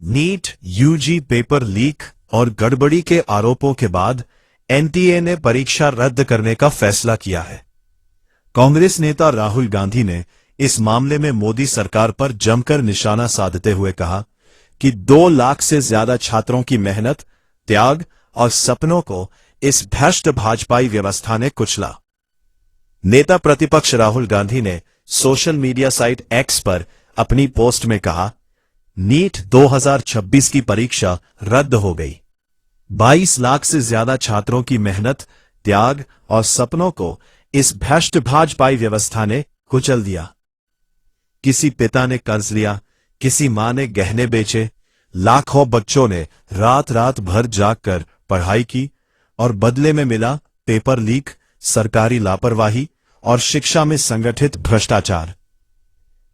NEET UG paper leak और गड़बड़ी के आरोपों के बाद एनटीए ने परीक्षा रद्द करने का फैसला किया है। कांग्रेस नेता राहुल गांधी ने इस मामले में मोदी सरकार पर जमकर निशाना साधते हुए कहा कि 2 लाख से ज्यादा छात्रों की मेहनत, त्याग और सपनों को इस भ्रष्ट भाजपाई व्यवस्था ने कुचला। नेता प्रतिपक्ष राहुल गांधी ने सोशल मीडिया साइट एक्स पर अपनी पोस्ट में कहा, नीट 2026 की परीक्षा रद्द हो गई। 22 लाख से ज्यादा छात्रों की मेहनत, त्याग और सपनों को इस भ्रष्ट भाजपाई व्यवस्था ने कुचल दिया। किसी पिता ने कर्ज लिया, किसी मां ने गहने बेचे, लाखों बच्चों ने रात रात भर जागकर पढ़ाई की और बदले में मिला पेपर लीक, सरकारी लापरवाही और शिक्षा में संगठित भ्रष्टाचार।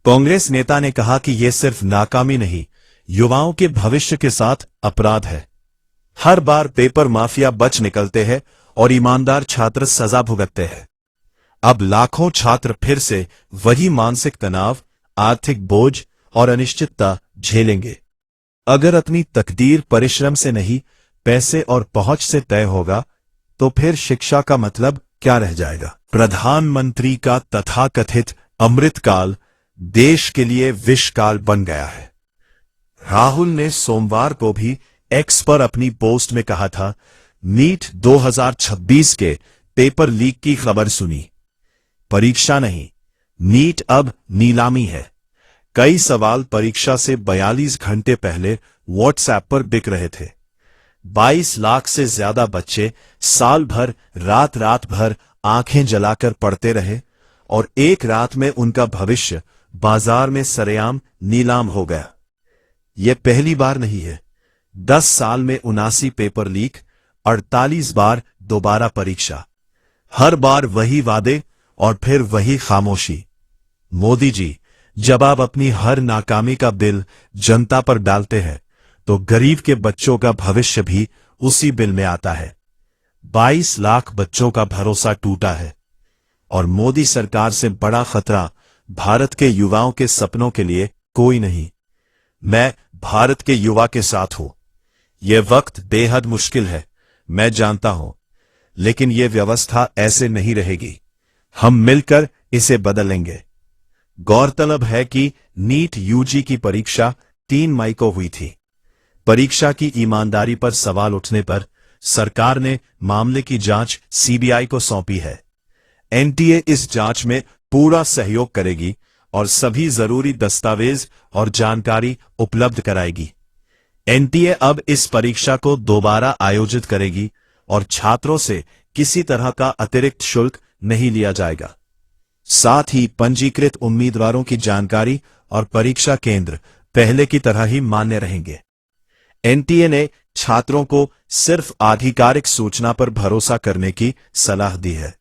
कांग्रेस नेता ने कहा कि यह सिर्फ नाकामी नहीं, युवाओं के भविष्य के साथ अपराध है। हर बार पेपर माफिया बच निकलते हैं और ईमानदार छात्र सजा भुगतते हैं। अब लाखों छात्र फिर से वही मानसिक तनाव, आर्थिक बोझ और अनिश्चितता झेलेंगे। अगर अपनी तकदीर परिश्रम से नहीं, पैसे और पहुंच से तय होगा, तो फिर शिक्षा का मतलब क्या रह जाएगा? प्रधानमंत्री का तथाकथित अमृतकाल देश के लिए विषकाल बन गया है। राहुल ने सोमवार को भी एक्स पर अपनी पोस्ट में कहा था, नीट 2026 के पेपर लीक की खबर सुनी। परीक्षा नहीं, नीट अब नीलामी है। कई सवाल परीक्षा से 42 घंटे पहले व्हाट्सएप पर बिक रहे थे। 22 लाख से ज्यादा बच्चे साल भर रात रात भर आंखें जलाकर पढ़ते रहे और एक रात में उनका भविष्य बाजार में सरेआम नीलाम हो गया। यह पहली बार नहीं है। 10 साल में 79 पेपर लीक, 48 बार दोबारा परीक्षा, हर बार वही वादे और फिर वही खामोशी। मोदी जी, जब आप अपनी हर नाकामी का बिल जनता पर डालते हैं, तो गरीब के बच्चों का भविष्य भी उसी बिल में आता है। 22 लाख बच्चों का भरोसा टूटा है और मोदी सरकार से बड़ा खतरा भारत के युवाओं के सपनों के लिए कोई नहीं। मैं भारत के युवा के साथ हूं। यह वक्त बेहद मुश्किल है, मैं जानता हूं, लेकिन यह व्यवस्था ऐसे नहीं रहेगी। हम मिलकर इसे बदलेंगे। गौरतलब है कि नीट यूजी की परीक्षा 3 मई को हुई थी। परीक्षा की ईमानदारी पर सवाल उठने पर सरकार ने मामले की जांच सीबीआई को सौंपी है। एनटीए इस जांच में पूरा सहयोग करेगी और सभी जरूरी दस्तावेज और जानकारी उपलब्ध कराएगी। एनटीए अब इस परीक्षा को दोबारा आयोजित करेगी और छात्रों से किसी तरह का अतिरिक्त शुल्क नहीं लिया जाएगा। साथ ही पंजीकृत उम्मीदवारों की जानकारी और परीक्षा केंद्र पहले की तरह ही मान्य रहेंगे। एनटीए ने छात्रों को सिर्फ आधिकारिक सूचना पर भरोसा करने की सलाह दी है।